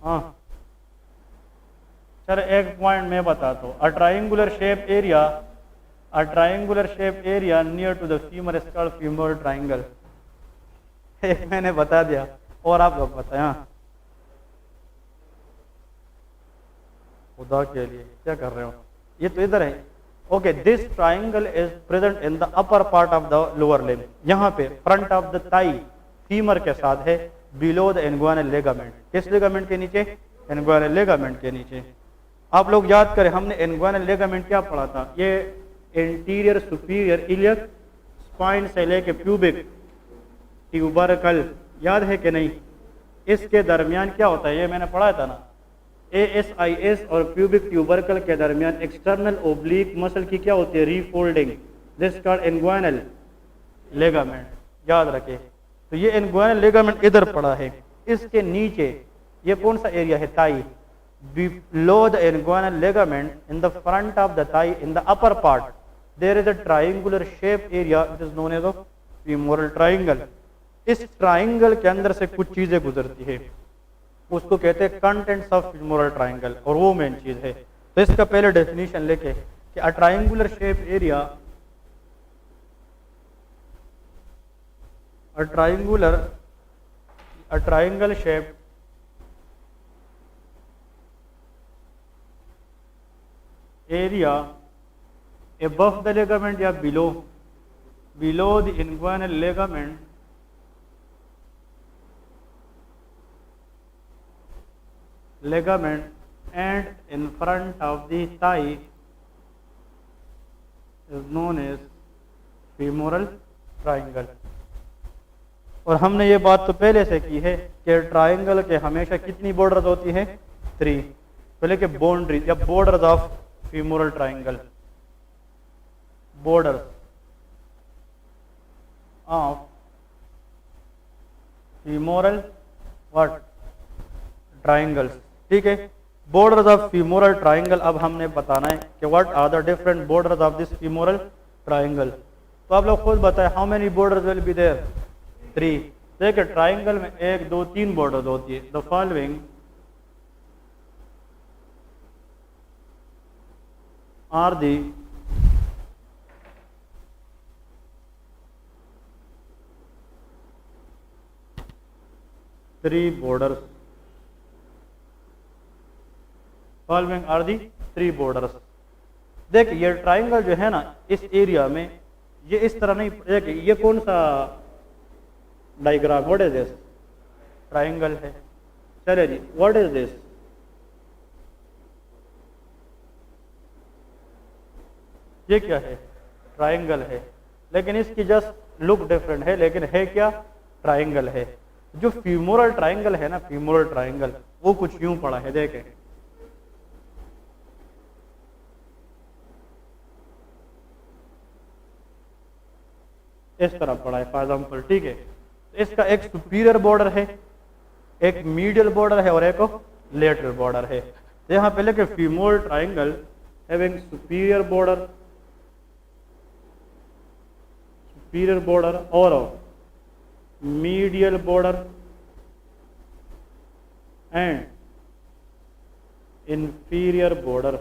हाँ सर एक पॉइंट मैं बताता हूँ, a triangular shape area, a triangular shape area near to the femur is called femoral triangle. एक मैंने बता दिया और आप लोग बताएं। हाँ खुदा के लिए क्या कर रहे हो? ये तो इधर है। Okay, this triangle is present in the upper part of the lower limb. यहाँ पे front of the thigh femur के साथ है, बिलो द इन्गुइनल लिगामेंट। किस लिगामेंट के नीचे? इन्गुइनल लिगामेंट के नीचे। आप लोग याद करें हमने इन्गुइनल लिगामेंट क्या पढ़ा था? ये इंटीरियर सुपीरियर इलियक स्पाइन से लेके प्यूबिक ट्यूबरकल, याद है कि नहीं? इसके दरमियान क्या होता है? ये मैंने पढ़ा था ना, ASIS और प्यूबिक ट्यूबरकल के दरमियान एक्सटर्नल ओब्लिक मसल की क्या होती है? रीफोल्डिंग, दिस कॉल्ड इन्गुइनल लिगामेंट। याद रखे। तो ये इन्गुइनल लिगामेंट इधर पड़ा है, इसके नीचे ये कौन सा एरिया है? Thigh. Below the inguinal ligament in the front of the thigh in the upper part there is a triangular shape area it is known as the femoral triangle. इस ट्राइंगल के अंदर से कुछ चीजें गुजरती है, उसको कहते हैं कंटेंट्स ऑफ फीमोरल ट्राइंगल, और वो मेन चीज है। तो इसका पहले डेफिनेशन लेके कि अ triangular shape area, a triangle shape area above the ligament या below the inguinal ligament and in front of the thigh is known as femoral triangle। और हमने ये बात तो पहले से की है कि ट्राइंगल के हमेशा कितनी बॉर्डर्स होती है? 3। पहले के बाउंड्रीज या borders of femoral triangle, borders of femoral what triangles। ठीक है, borders of femoral triangle। अब हमने बताना है कि what are the different borders of this femoral triangle। तो आप लोग खुद बताएं how many borders will be there? 3। देखिए ट्राइंगल में 1 2 3 borders होती है। the following are the three borders, following are the three borders। देखिए ये ट्राइंगल जो है ना इस एरिया में ये इस तरह नहीं, देखिए ये कौन सा diagram? What is this? Triangle है। चलिए जी, व्हाट इज दिस? ये क्या है? ट्राइंगल है, लेकिन इसकी जस्ट लुक डिफरेंट है, लेकिन है क्या? ट्राइंगल है। जो फीमोरल ट्राइंगल है ना, फीमोरल ट्राइंगल वो कुछ यूं पड़ा है, देखें इस तरह पड़ा है फॉर एग्जाम्पल। ठीक है, इसका एक सुपीरियर बॉर्डर है, एक मीडियल बॉर्डर है और एक लेटरल बॉर्डर है। यहाँ पे लेके femoral triangle having superior border superior border और of medial border and inferior border.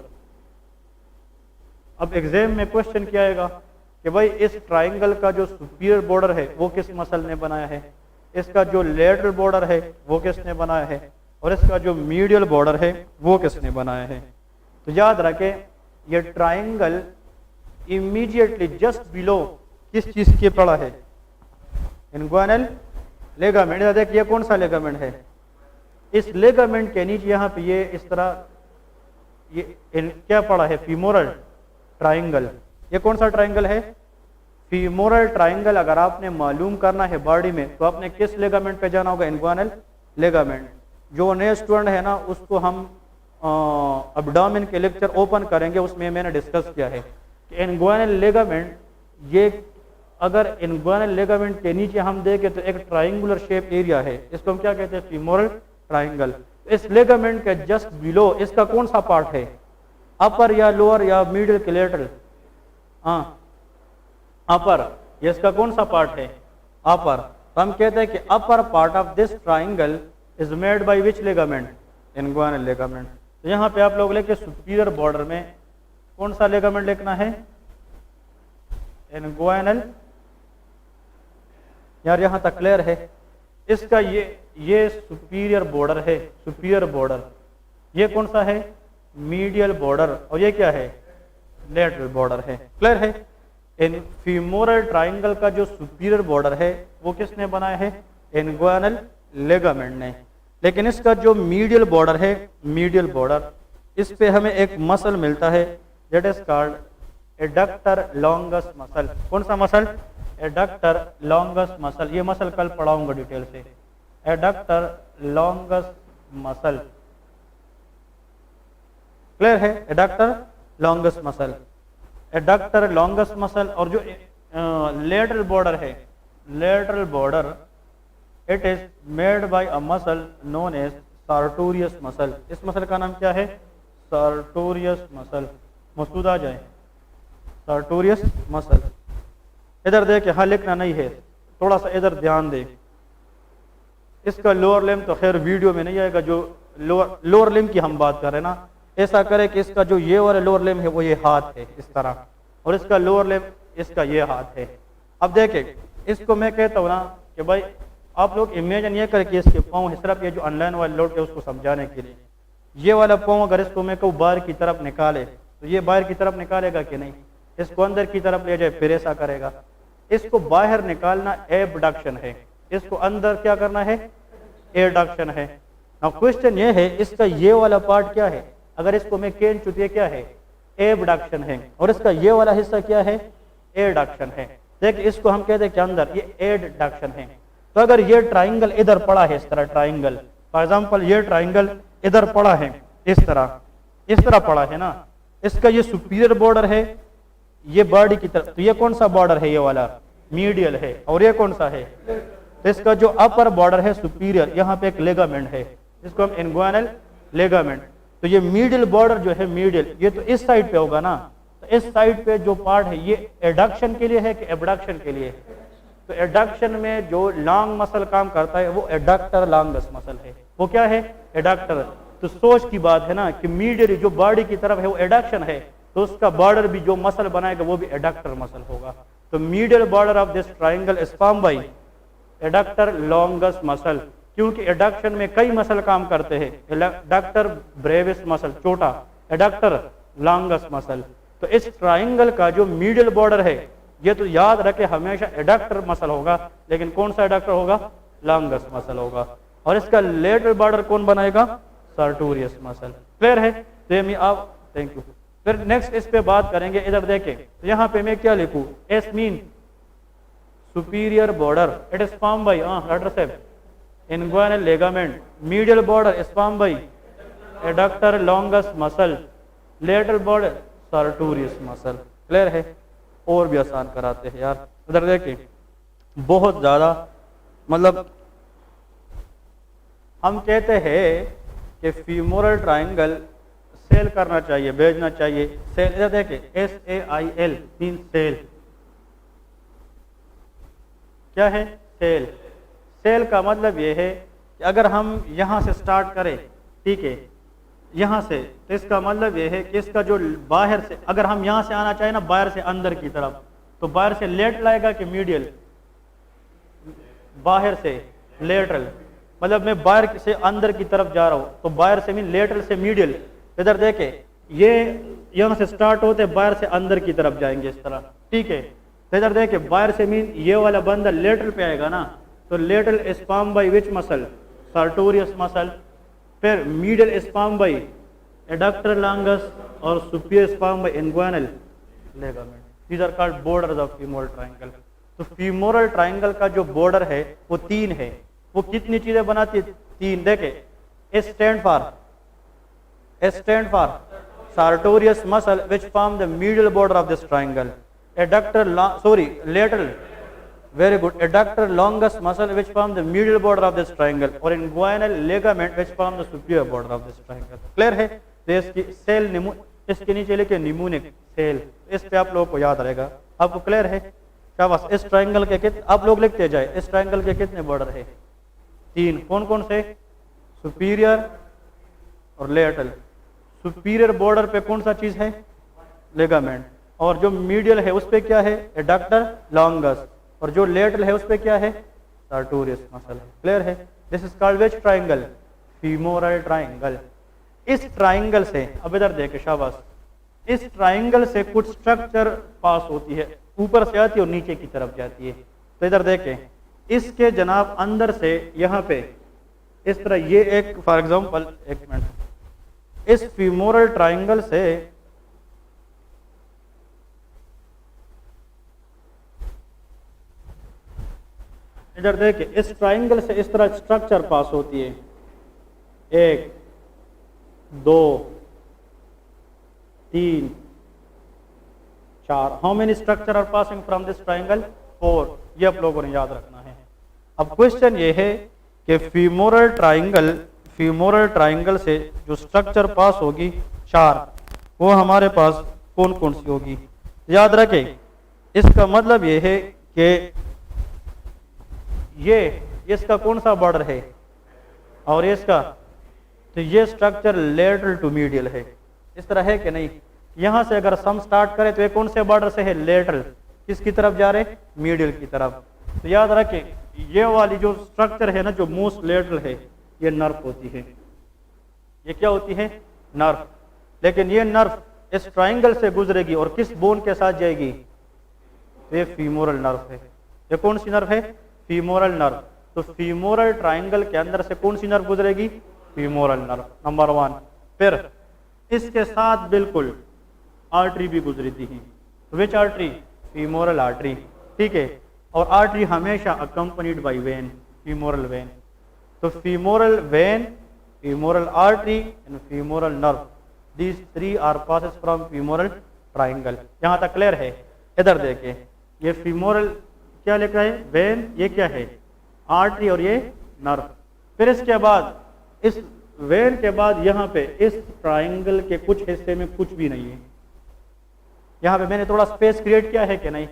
अब एग्जाम में क्वेश्चन क्या आएगा कि भाई इस ट्राइंगल का जो सुपीरियर बॉर्डर है वो किस मसल ने बनाया है, इसका जो लेटरल बॉर्डर है वो किसने बनाया है, और इसका जो मीडियल बॉर्डर है वो किसने बनाया है। तो याद रखें ये ट्राइंगल इमीडिएटली जस्ट बिलो किस चीज के पड़ा है, इंग्वाइनल लेगामेंट। देखिए कौन सा लेगामेंट है, इस लेगामेंट के नीचे यहाँ पे ये इस तरह ये क्या पड़ा है, फीमोरल ट्राइंगल। ये कौन सा ट्राइंगल है, फीमोरल ट्राइंगल। अगर आपने मालूम करना है बॉडी में तो आपने किस लेगामेंट पे जाना होगा, इंग्वाइनल लेगामेंट। जो नए स्टूडेंट है ना उसको हम अब्डोमेन के लेक्चर ओपन करेंगे, उसमें मैंने डिस्कस किया है कि इंग्वाइनल लेगामेंट, ये अगर इंग्वाइनल लेगामेंट के नीचे हम देखें तो एक ट्राइंगुलर शेप एरिया है, इसको हम क्या कहते हैं, फीमोरल ट्राइंगल। इस लेगामेंट के जस्ट बिलो इसका कौन सा पार्ट है, अपर या लोअर या मिडिल के लेटरल, हाँ अपर, ये इसका कौन सा पार्ट है, अपर। तो हम कहते हैं कि अपर part of this triangle is made by which ligament, inguinal ligament. तो यहाँ पे आप लोग लेके सुपीरियर बॉर्डर में कौन सा लेगामेंट लिखना है, इंग्वाइनल। यार यहाँ तक क्लियर है, इसका ये सुपीरियर बॉर्डर है, सुपीरियर बॉर्डर। ये कौन सा है, मीडियल बॉर्डर, और ये क्या है, लेटरल बॉर्डर है। क्लियर है। इन फीमोरल ट्राइंगल का जो सुपीरियर बॉर्डर है वो किसने बनाया है, इंग्वाइनल लेगामेंट ने। लेकिन इसका जो मीडियल बॉर्डर है, मीडियल बॉर्डर, इस पे हमें एक मसल मिलता है that is called adductor longus muscle. कौन सा मसल, एडक्टर लॉन्गस मसल। ये मसल कल पढ़ाऊंगा डिटेल से, एडक्टर लॉन्गस मसल। क्लियर है, adductor longus muscle, adductor longus muscle. और जो लेटरल बॉर्डर है, lateral border, it is made by a muscle known as sartorius muscle. इस मसल का नाम क्या है, सार्टोरियस मसल। मसूद आ जाए, सार्टोरियस मसल। इधर देखे, हाँ लिखना नहीं है, थोड़ा सा इधर ध्यान दे। इसका लोअर लिम्ब तो खैर वीडियो में नहीं आएगा, जो लोअर लिम्ब की हम बात कर रहे हैं ना। ऐसा करे कि इसका जो ये वाला लोअर लिम्ब है वो ये हाथ है इस तरह, और इसका लोअर लिम्ब इसका ये हाथ है। अब देखे, इसको मैं कहता हूँ ना कि भाई आप लोग इमेजिन ये करें कि इसके पाँव है, सिर्फ ये जो ऑनलाइन वाले लोग है उसको समझाने के लिए, ये वाला पाँव अगर इसको मैं कहूँ बाहर की तरफ निकाले तो ये बाहर की तरफ निकालेगा कि नहीं, इसको अंदर की तरफ ले जाए फिर ऐसा करेगा। इसको बाहर निकालना एबडक्शन है, इसको अंदर क्या करना है, एडक्शन है। अब क्वेश्चन ये है इसका ये वाला पार्ट क्या है, अगर इसको मैं केन चुतिए क्या है, एबडक्शन है, और इसका ये वाला हिस्सा क्या है, एडक्शन है। देख इसको हम कहते हैं कि अंदर ये एडक्शन है। तो अगर ये ट्राइंगल इधर पड़ा है इस तरह, ट्राइंगल फॉर एग्जांपल ये ट्राइंगल इधर पड़ा है इस तरह पड़ा है ना, इसका ये सुपीरियर बॉर्डर है, ये बॉडी की तरफ, तो ये कौन सा बॉर्डर है, ये वाला मीडियल है, और ये कौन सा है, तो इसका जो अपर बॉर्डर है सुपीरियर, यहाँ पे एक लेगामेंट है जिसको हम इंग्वाइनल लेगामेंट। तो ये मीडियल बॉर्डर जो है, मीडियल, ये तो इस साइड पे होगा ना, तो इस साइड पे जो पार्ट है ये एडक्शन के लिए है कि एबडक्शन के लिए, तो एडक्शन में जो लॉन्ग मसल काम करता है वो एडक्टर लॉन्गस मसल है। वो क्या है, एडक्टर। तो सोच की बात है ना कि मीडियल जो बॉडी की तरफ है वो एडक्शन है, तो उसका बॉर्डर भी जो मसल बनाएगा वो भी एडक्टर मसल होगा। तो medial border of this triangle is formed by adductor longus muscle, क्योंकि एडक्शन में कई मसल काम करते हैं, एडक्टर ब्रेविस मसल छोटा, एडक्टर लॉन्गस मसल। तो इस ट्राइंगल का जो मीडियल बॉर्डर है ये तो याद रखे हमेशा एडक्टर मसल होगा, लेकिन कौन सा एडक्टर होगा, लॉन्गस मसल होगा। और इसका लेटरल बॉर्डर कौन बनाएगा, सार्टोरियस मसल। क्लियर है, तो आप थैंक यू। फिर नेक्स्ट इस पे बात करेंगे, इधर देखें तो यहाँ पे मैं क्या लिखूं, S mean superior border, it is formed by letter से inguinal ligament, medial border is formed by adductor longus muscle, lateral border sartorius muscle. Clear है, और भी आसान कराते हैं यार। इधर देखें बहुत ज्यादा, मतलब हम कहते हैं कि फीमोरल ट्राइंगल सेल करना चाहिए, भेजना चाहिए, सेल। इधर देखें SAIL मीन सेल, क्या है? सेल। सेल का मतलब ये है कि अगर हम यहाँ से स्टार्ट करें, ठीक है, यहाँ से, तो इसका मतलब ये है कि इसका जो बाहर से, अगर हम यहाँ से आना चाहें ना बाहर से अंदर की तरफ, तो बाहर से लेटरल आएगा कि मीडियल? बाहर से लेटरल, मतलब मैं बाहर से अंदर की तरफ जा रहा हूँ, तो बाहर से मीन लेटरल से मीडियल। इधर देखे, ये यहाँ से स्टार्ट होते बाहर से अंदर की तरफ जाएंगे इस तरह, ठीक है। तो इधर देखे, बाहर से मीन ये वाला बंदा लेटरल पे आएगा ना, तो lateral spam by which muscle? Sartorius muscle. फिर medial spam by adductor longus और superior spam by inguinal ligament. These are called borders of femoral triangle. तो फीमोरल ट्रायंगल का जो बॉर्डर है वो 3 है। वो कितनी चीजें बनाती है? 3। देखे, S stand for sartorius muscle which form the medial border of this triangle. Lateral, very good. Adductor longus muscle which form the medial border of this triangle, और inguinal ligament which form the superior border of this triangle. Clear है? तो इसकी cell इसके नीचे लिखे mnemonic cell, इस पे आप लोगों को याद रहेगा। आपको क्लियर है? क्या बस इस ट्राइंगल के कितने, आप लोग लिखते जाए, इस ट्राइंगल के कितने बॉर्डर है? 3। कौन कौन से? सुपीरियर और लेटरल। सुपीरियर बॉर्डर पे कौन सा चीज है? लिगामेंट। और जो मीडियल है उस पे क्या है? Adductor longus. और जो लेटरल है उस पे क्या है? Sartorius muscle. क्लियर है? This is called which triangle? Femoral triangle. इस ट्रायंगल से, अब इधर देखे शाबाश, इस ट्रायंगल से कुछ स्ट्रक्चर पास होती है, ऊपर से आती है और नीचे की तरफ जाती है। तो इधर देखें, इसके जनाब अंदर से यहाँ पे इस तरह, ये एक फॉर एग्जांपल, एक मिनट, इस फीमोरल ट्रायंगल से इधर देखिए, इस ट्रायंगल से इस तरह स्ट्रक्चर पास होती है। 1 2 3 4। How many structure are passing from this triangle? 4। ये आप लोगों ने याद रखना है। अब क्वेश्चन ये है कि फीमोरल ट्रायंगल से जो स्ट्रक्चर पास होगी 4, वो हमारे पास कौन कौन सी होगी? याद रखें, इसका मतलब ये है कि ये इसका कौन सा बॉर्डर है और इसका, तो ये स्ट्रक्चर लेटरल टू मीडियल है। इस तरह है कि नहीं? यहां से अगर सम स्टार्ट करें तो ये कौन से बॉर्डर से है? लेटरल। किसकी तरफ जा रहे? मीडियल की तरफ। तो याद रखें, ये वाली जो स्ट्रक्चर है ना, जो मोस्ट लेटरल है, ये नर्व होती है। ये क्या होती है? नर्व। लेकिन ये नर्व इस ट्रायंगल से गुजरेगी और किस बोन के साथ जाएगी? तो ये फीमोरल नर्व है। ये कौन सी नर्व है? Femoral nerve. तो फीमोरल ट्रायंगल के अंदर से कौन सी नर्व गुजरेगी? Femoral nerve, number 1। फिर इसके साथ बिल्कुल आर्टरी भी गुजरती है। विच आर्टरी? फीमोरल आर्टरी, ठीक है। और आर्टरी हमेशा accompanied by vein, femoral vein. तो femoral vein, femoral artery and femoral nerve, these 3 are passes from femoral triangle. यहाँ तक क्लियर है? इधर देखें, ये फीमोरल क्या लिखा है? वेन। ये क्या है? आर्टरी और ये नर्व। फिर इसके बाद, इस वेन के बाद यहाँ पे इस ट्रायंगल के कुछ हिस्से में कुछ भी नहीं है। यहाँ पे मैंने थोड़ा स्पेस क्रिएट किया है कि नहीं?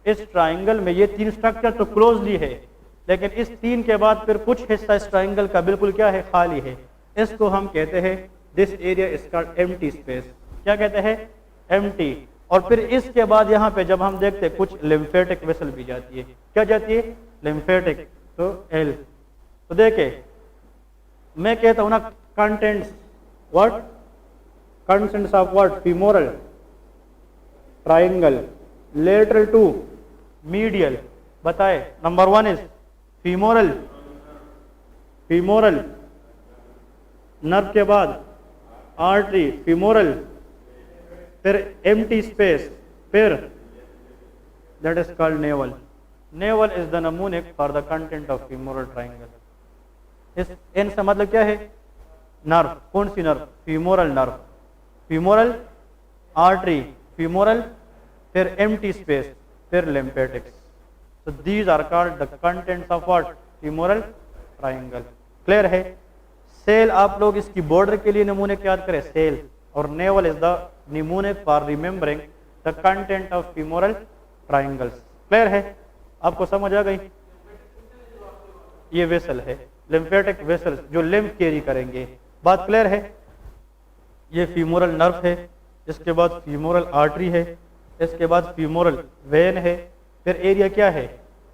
इस ट्रायंगल में ये 3 स्ट्रक्चर तो क्लोजली है, लेकिन इस 3 के बाद फिर कुछ हिस्सा इस ट्रायंगल का बिल्कुल क्या है? खाली है। इसको हम कहते हैं, this area is called empty space. क्या कहते हैं? एम्प्टी। और फिर इसके बाद यहाँ पे जब हम देखते हैं, कुछ लिम्फेटिक वेसल भी जाती है। क्या जाती है? लिम्फेटिक। तो एल। तो देखे, मैं कहता हूं ना, contents, what? Contents of what? Femoral triangle lateral to medial. बताए, number 1 is femoral, femoral nerve के बाद आर्टरी, फीमोरल, फिर एम्प्टी स्पेस, फिर that is called NAVEL. NAVEL is the mnemonic for the content of femoral triangle. इस N से मतलब क्या है? नर्व। कौन सी नर्व? Femoral nerve, femoral artery, femoral, फिर एम्प्टी स्पेस, फिर lymphatics. So these are called the contents of what? Femoral triangle. Clear है? सेल आप लोग इसकी बॉर्डर के लिए नमूने याद करें, सेल। और naval is the mnemonic for remembering the content of femoral triangles. Clear है? आपको समझ आ गई? ये वेसल है, लिम्फेटिक वेसल्स जो लिम्फ कैरी करेंगे। बात क्लियर है? ये फीमोरल नर्व है, इसके बाद फीमोरल आर्टरी है, इसके बाद फीमोरल वेन है, फिर एरिया क्या है?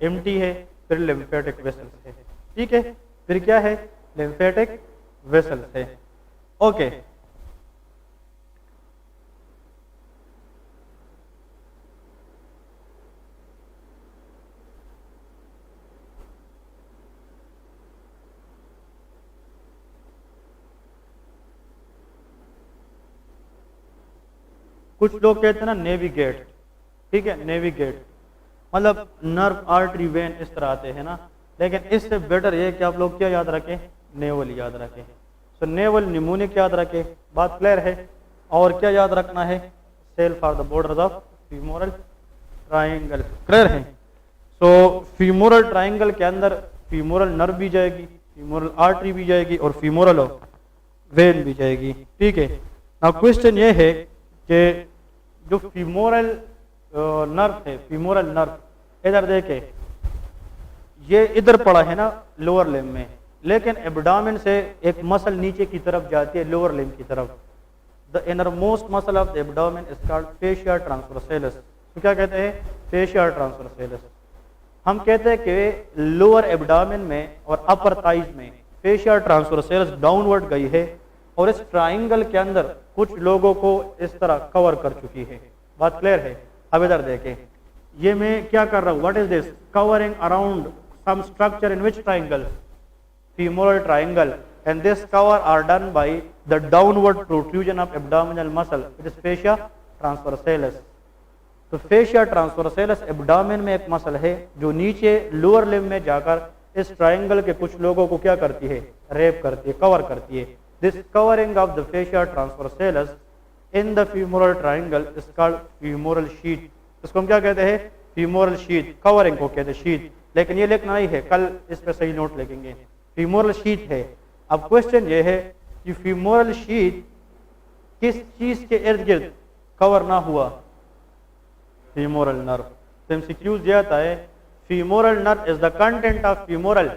एम्प्टी है, फिर लिम्फेटिक वेसल्स है। ठीक है, फिर क्या है? लिम्फेटिक वेसल्स है। ओके, कुछ लोग कहते हैं ना नेविगेट, ठीक है, नेविगेट मतलब नर्व आर्टरी वेन इस तरह आते हैं ना, लेकिन इससे बेटर ये कि आप लोग क्या याद रखें? नेवल याद रखें। सो नेवल निमोनिक याद रखें। बात क्लियर है? और क्या याद रखना है? Sell for the borders of femoral triangle. Clear है? सो फीमोरल ट्राइंगल के अंदर फीमोरल नर्व भी जाएगी, फीमोरल आर्टरी भी जाएगी और फीमोरल वेन भी जाएगी। ठीक है, नाउ क्वेश्चन ये है कि जो फीमोरल नर्व है, फीमोरल नर्व इधर देखे, ये इधर पड़ा है ना लोअर लिम्ब में, लेकिन एब्डोमेन से एक मसल नीचे की तरफ जाती है लोअर लिम्ब की तरफ। The innermost muscle of the abdomen is called fascia transversalis. तो क्या कहते हैं? Fascia transversalis. हम कहते हैं कि लोअर एब्डोमेन में और अपर थाइज में फेशिया ट्रांसवर्सैलिस डाउनवर्ड गई है और इस ट्राइंगल के अंदर कुछ लोगों को इस तरह कवर कर चुकी है। बात क्लियर है? अब इधर देखें, ये मैं क्या कर रहा हूं? What is this? Covering around some structure in which triangle? femoral triangle, and this cover are done by the downward protrusion of abdominal muscle, which is fascia transversalis. तो fascia transversalis एब्डोमेन में एक muscle है जो नीचे lower limb में जाकर इस triangle के कुछ लोगों को क्या करती है? रेप करती है, कवर करती है। This covering of the fascia transversalis in the femoral triangle is called femoral sheath. इसको हम क्या कहते हैं? femoral sheath। कवरिंग को कहते हैं sheath, लेकिन ये लिखना नहीं है, कल इस पे सही नोट लिखेंगे। फीमोरल शीथ है। अब क्वेश्चन ये है कि फीमोरल शीथ किस चीज के इर्द गिर्द कवर ना हुआ? Femoral nerve. तो एमसीक्यूज ये आता है, femoral nerve is the content of femoral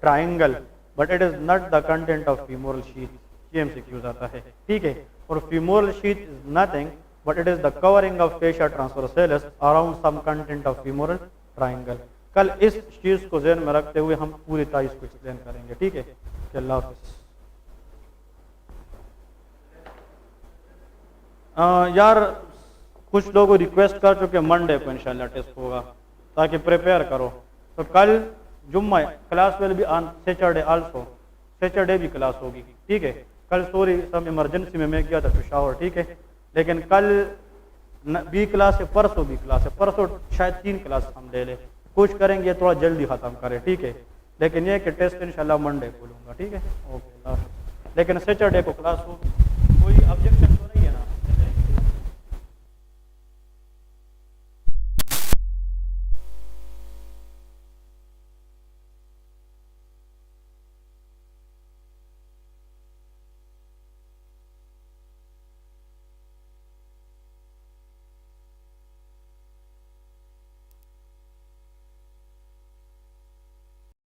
triangle but it is not the content of femoral sheath. ये एमसीक्यूज आता है। ठीक है, और femoral sheath is nothing but it is the covering of fascia transversalis around some content of femoral triangle. कल इस चीज को ध्यान में रखते हुए हम पूरी तारीख को एक्सप्लेन करेंगे। ठीक है, अल्लाह हाफिज़। यार कुछ लोग रिक्वेस्ट कर चुके मंडे को इंशाल्लाह टेस्ट होगा, ताकि प्रिपेयर करो। तो कल जुम्मा class will be on Saturday also, Saturday भी क्लास होगी। ठीक है, कल सॉरी सम इमरजेंसी में मैं गया था पेशावर। ठीक है, लेकिन कल बी क्लास है, परसों भी क्लास है, परसों शायद 3 क्लास हम ले लें, कुछ करेंगे थोड़ा जल्दी खत्म करें। ठीक है, लेकिन ये कि टेस्ट इंशाल्लाह मंडे को लूँगा। ठीक है, ओके, लेकिन सैटरडे को क्लास होगी। कोई ऑब्जेक्शन